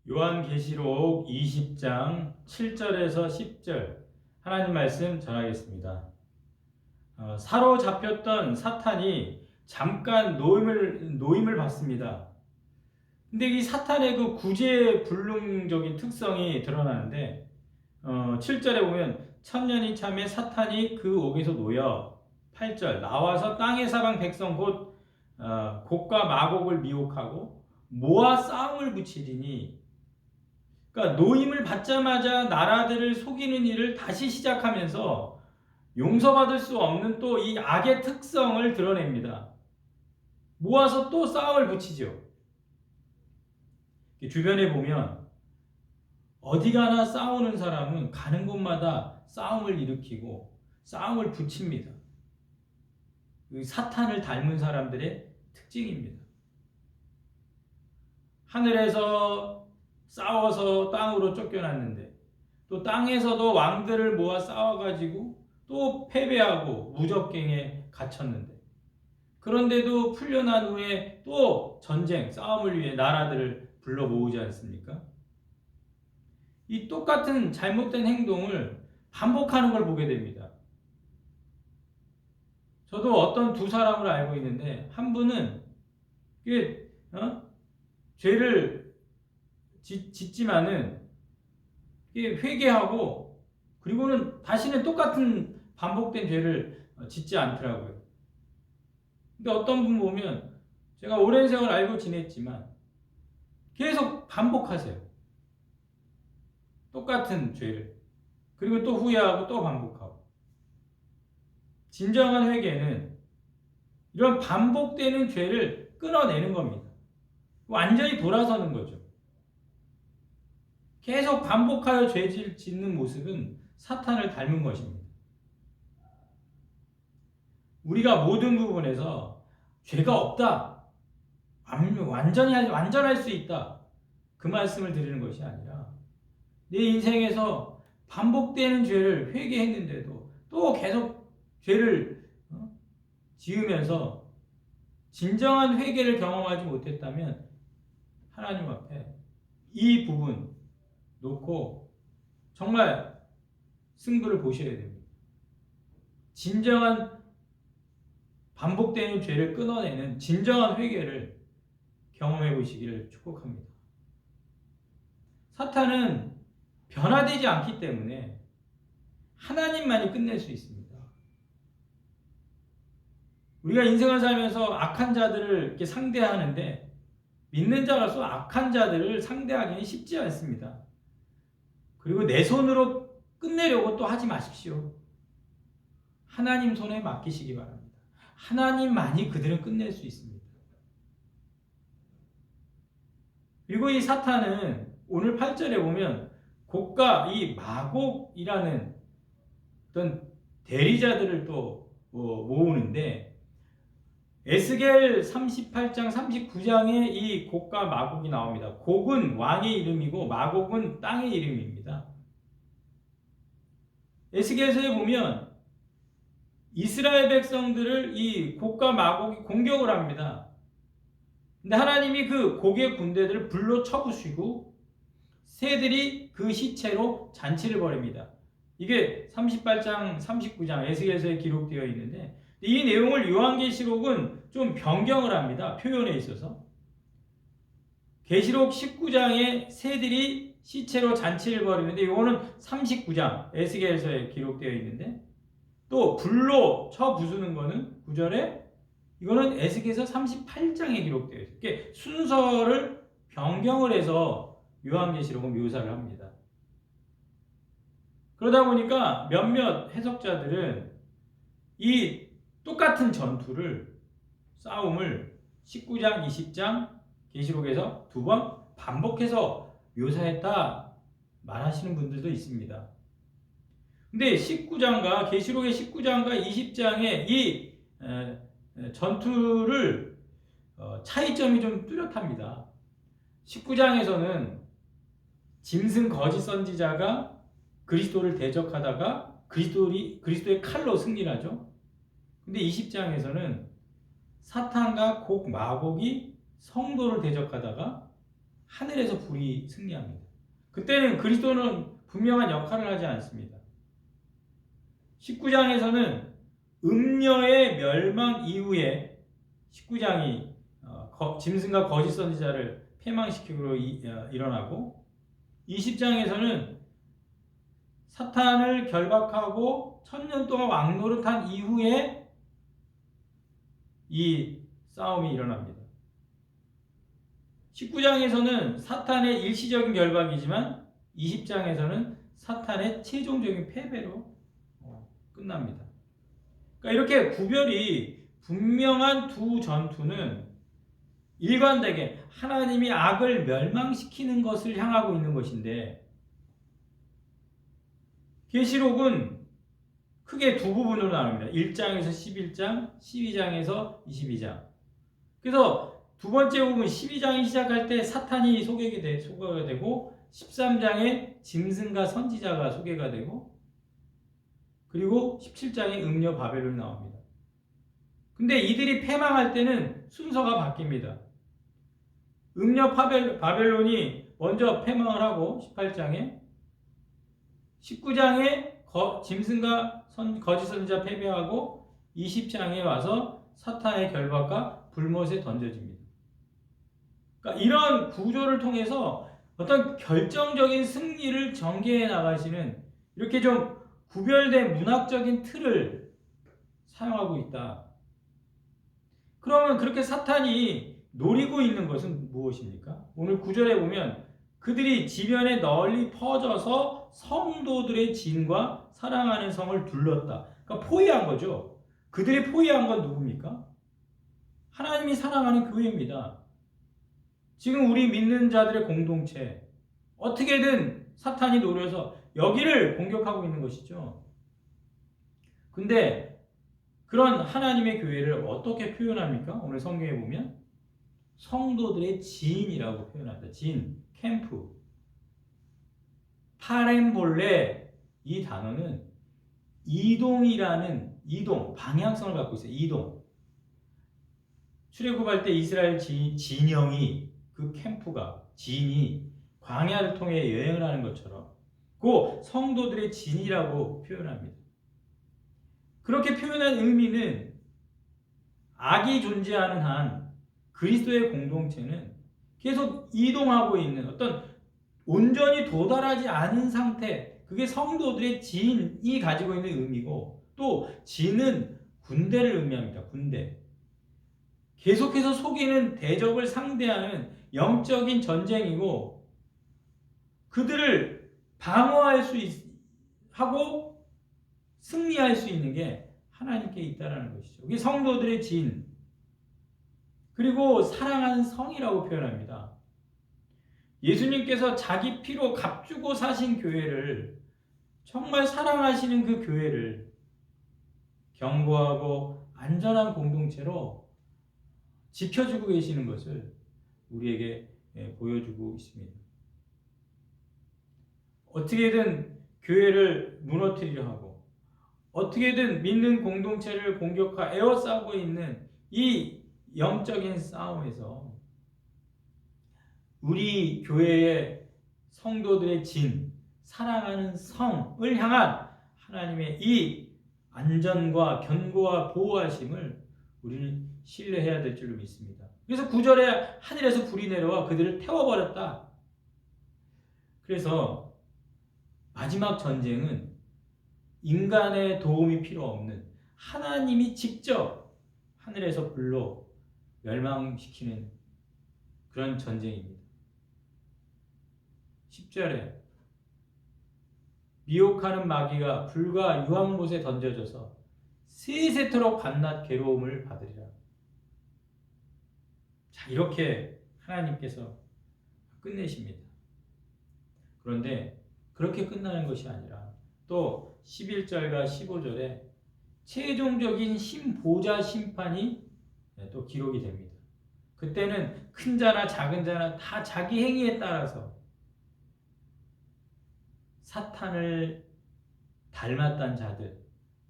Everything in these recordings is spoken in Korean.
요한계시록 20장 7절에서 10절 하나님 말씀 전하겠습니다. 사로잡혔던 사탄이 잠깐 노임을 받습니다. 근데 이 사탄의 그 구제불능적인 특성이 드러나는데 7절에 보면 천년이 참에 사탄이 그 옥에서 놓여 8절 나와서 땅의 사방 백성 곧 곡과 마곡을 미혹하고 모아 싸움을 붙이리니, 그러니까 노임을 받자마자 나라들을 속이는 일을 다시 시작하면서 용서받을 수 없는 또 이 악의 특성을 드러냅니다. 모아서 또 싸움을 붙이죠. 주변에 보면 어디 가나 싸우는 사람은 가는 곳마다 싸움을 일으키고 싸움을 붙입니다. 사탄을 닮은 사람들의 특징입니다. 하늘에서 싸워서 땅으로 쫓겨났는데 또 땅에서도 왕들을 모아 싸워가지고 또 패배하고 무적갱에 갇혔는데, 그런데도 풀려난 후에 또 전쟁, 싸움을 위해 나라들을 불러 모으지 않습니까? 이 똑같은 잘못된 행동을 반복하는 걸 보게 됩니다. 저도 어떤 두 사람을 알고 있는데, 한 분은 죄를 짓지만은 회개하고 그리고는 다시는 똑같은 반복된 죄를 짓지 않더라고요. 근데 어떤 분 보면 제가 오랜 세월 알고 지냈지만 계속 반복하세요. 똑같은 죄를. 그리고 또 후회하고 또 반복하고. 진정한 회개는 이런 반복되는 죄를 끊어내는 겁니다. 완전히 돌아서는 거죠. 계속 반복하여 죄를 짓는 모습은 사탄을 닮은 것입니다. 우리가 모든 부분에서 죄가 없다, 완전할 수 있다, 그 말씀을 드리는 것이 아니라 내 인생에서 반복되는 죄를 회개했는데도 또 계속 죄를 지으면서 진정한 회개를 경험하지 못했다면 하나님 앞에 이 부분 놓고 정말 승부를 보셔야 됩니다. 진정한 반복되는 죄를 끊어내는 진정한 회개를 경험해 보시기를 축복합니다. 사탄은 변화되지 않기 때문에 하나님만이 끝낼 수 있습니다. 우리가 인생을 살면서 악한 자들을 이렇게 상대하는데, 믿는 자로서 악한 자들을 상대하기는 쉽지 않습니다. 그리고 내 손으로 끝내려고 또 하지 마십시오. 하나님 손에 맡기시기 바랍니다. 하나님만이 그들은 끝낼 수 있습니다. 그리고 이 사탄은 오늘 8절에 보면 곡과 이 마곡이라는 어떤 대리자들을 또 모으는데, 에스겔 38장 39장에 이 곡과 마곡이 나옵니다. 곡은 왕의 이름이고 마곡은 땅의 이름입니다. 에스겔서에 보면 이스라엘 백성들을 이 곡과 마곡이 공격을 합니다. 근데 하나님이 그 곡의 군대들을 불로 쳐부시고 새들이 그 시체로 잔치를 벌입니다. 이게 38장 39장 에스겔서에 기록되어 있는데, 이 내용을 요한계시록은 좀 변경을 합니다. 표현에 있어서. 계시록 19장에 새들이 시체로 잔치를 벌이는데, 이거는 39장 에스겔서에 기록되어 있는데, 또 불로 쳐 부수는 거는 9절에 이거는 에스겔서 38장에 기록되어 있어요. 이렇게 순서를 변경을 해서 요한계시록은 묘사를 합니다. 그러다 보니까 몇몇 해석자들은 이 똑같은 전투를, 싸움을 19장, 20장 계시록에서 두 번 반복해서 묘사했다 말하시는 분들도 있습니다. 근데 계시록의 19장과 20장의 이 전투를 차이점이 좀 뚜렷합니다. 19장에서는 짐승 거짓 선지자가 그리스도를 대적하다가 그리스도의 칼로 승리하죠. 근데 20장에서는 사탄과 곡 마곡이 성도를 대적하다가 하늘에서 불이 승리합니다. 그때는 그리스도는 분명한 역할을 하지 않습니다. 19장에서는 음녀의 멸망 이후에 19장이 짐승과 거짓 선지자를 패망시키기로 일어나고 20장에서는 사탄을 결박하고 1000년 동안 왕노릇한 이후에 이 싸움이 일어납니다. 19장에서는 사탄의 일시적인 결박이지만 20장에서는 사탄의 최종적인 패배로 끝납니다. 그러니까 이렇게 구별이 분명한 두 전투는 일관되게 하나님이 악을 멸망시키는 것을 향하고 있는 것인데, 계시록은 크게 두 부분으로 나눕니다. 1장에서 11장, 12장에서 22장. 그래서 두 번째 부분 12장이 시작할 때 사탄이 소개가 되고 13장에 짐승과 선지자가 소개가 되고 그리고 17장에 음녀 바벨론이 나옵니다. 근데 이들이 패망할 때는 순서가 바뀝니다. 음녀 바벨론이 먼저 패망을 하고 18장에 19장에 짐승과 거짓 선지자 패배하고 20장에 와서 사탄의 결박과 불못에 던져집니다. 그러니까 이런 구조를 통해서 어떤 결정적인 승리를 전개해 나가시는 이렇게 좀 구별된 문학적인 틀을 사용하고 있다. 그러면 그렇게 사탄이 노리고 있는 것은 무엇입니까? 오늘 9절에 보면 그들이 지면에 널리 퍼져서 성도들의 진과 사랑하는 성을 둘렀다. 그러니까 포위한 거죠. 그들이 포위한 건 누굽니까? 하나님이 사랑하는 교회입니다. 지금 우리 믿는 자들의 공동체, 어떻게든 사탄이 노려서 여기를 공격하고 있는 것이죠. 근데 그런 하나님의 교회를 어떻게 표현합니까? 오늘 성경에 보면 성도들의 진이라고 표현합니다. 진, 캠프. 파렘볼레, 이 단어는 이동이라는 방향성을 갖고 있어요. 이동. 출애굽할 때 이스라엘 진영이, 그 캠프가, 진이 광야를 통해 여행을 하는 것처럼 그 성도들의 진이라고 표현합니다. 그렇게 표현한 의미는 악이 존재하는 한 그리스도의 공동체는 계속 이동하고 있는 어떤 온전히 도달하지 않은 상태, 그게 성도들의 진이 가지고 있는 의미고, 또 진은 군대를 의미합니다. 군대. 계속해서 속이는 대적을 상대하는 영적인 전쟁이고, 그들을 방어할 수 하고 승리할 수 있는 게 하나님께 있다는 것이죠. 이게 성도들의 진, 그리고 사랑하는 성이라고 표현합니다. 예수님께서 자기 피로 값주고 사신 교회를, 정말 사랑하시는 그 교회를 견고하고 안전한 공동체로 지켜주고 계시는 것을 우리에게 보여주고 있습니다. 어떻게든 교회를 무너뜨리려 하고 어떻게든 믿는 공동체를 에워싸고 있는 이 영적인 싸움에서 우리 교회의 성도들의 진, 사랑하는 성을 향한 하나님의 이 안전과 견고와 보호하심을 우리는 신뢰해야 될 줄로 믿습니다. 그래서 9절에 하늘에서 불이 내려와 그들을 태워버렸다. 그래서 마지막 전쟁은 인간의 도움이 필요 없는 하나님이 직접 하늘에서 불로 멸망시키는 그런 전쟁입니다. 10절에 미혹하는 마귀가 불과 유황못에 던져져서 세세토록 밤낮 괴로움을 받으리라. 자, 이렇게 하나님께서 끝내십니다. 그런데 그렇게 끝나는 것이 아니라 또 11절과 15절에 최종적인 보좌 심판이 또 기록이 됩니다. 그때는 큰 자나 작은 자나 다 자기 행위에 따라서 사탄을 닮았던 자들,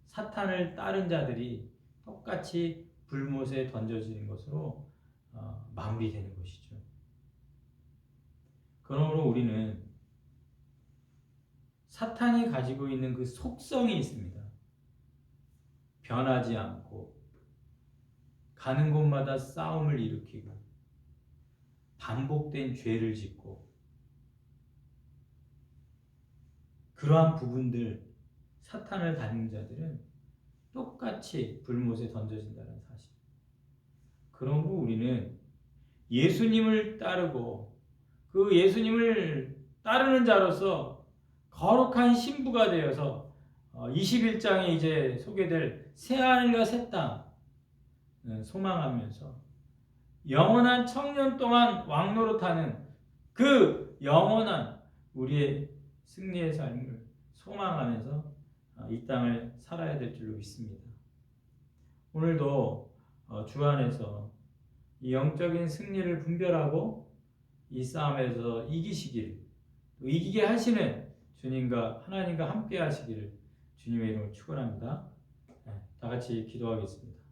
사탄을 따른 자들이 똑같이 불못에 던져지는 것으로 마무리되는 것이죠. 그러므로 우리는 사탄이 가지고 있는 그 속성이 있습니다. 변하지 않고 가는 곳마다 싸움을 일으키고 반복된 죄를 짓고 그러한 부분들 사탄을 닮은 자들은 똑같이 불못에 던져진다는 사실. 그러므로 우리는 예수님을 따르고 그 예수님을 따르는 자로서 거룩한 신부가 되어서 21장에 이제 소개될 새하늘과 새 땅 소망하면서 영원한 청년 동안 왕노릇하는 그 영원한 우리의 승리의 삶을 소망하면서 이 땅을 살아야 될 줄로 믿습니다. 오늘도 주 안에서 이 영적인 승리를 분별하고 이 싸움에서 이기시길, 또 이기게 하시는 주님과 하나님과 함께 하시기를 주님의 이름으로 축원합니다. 다 같이 기도하겠습니다.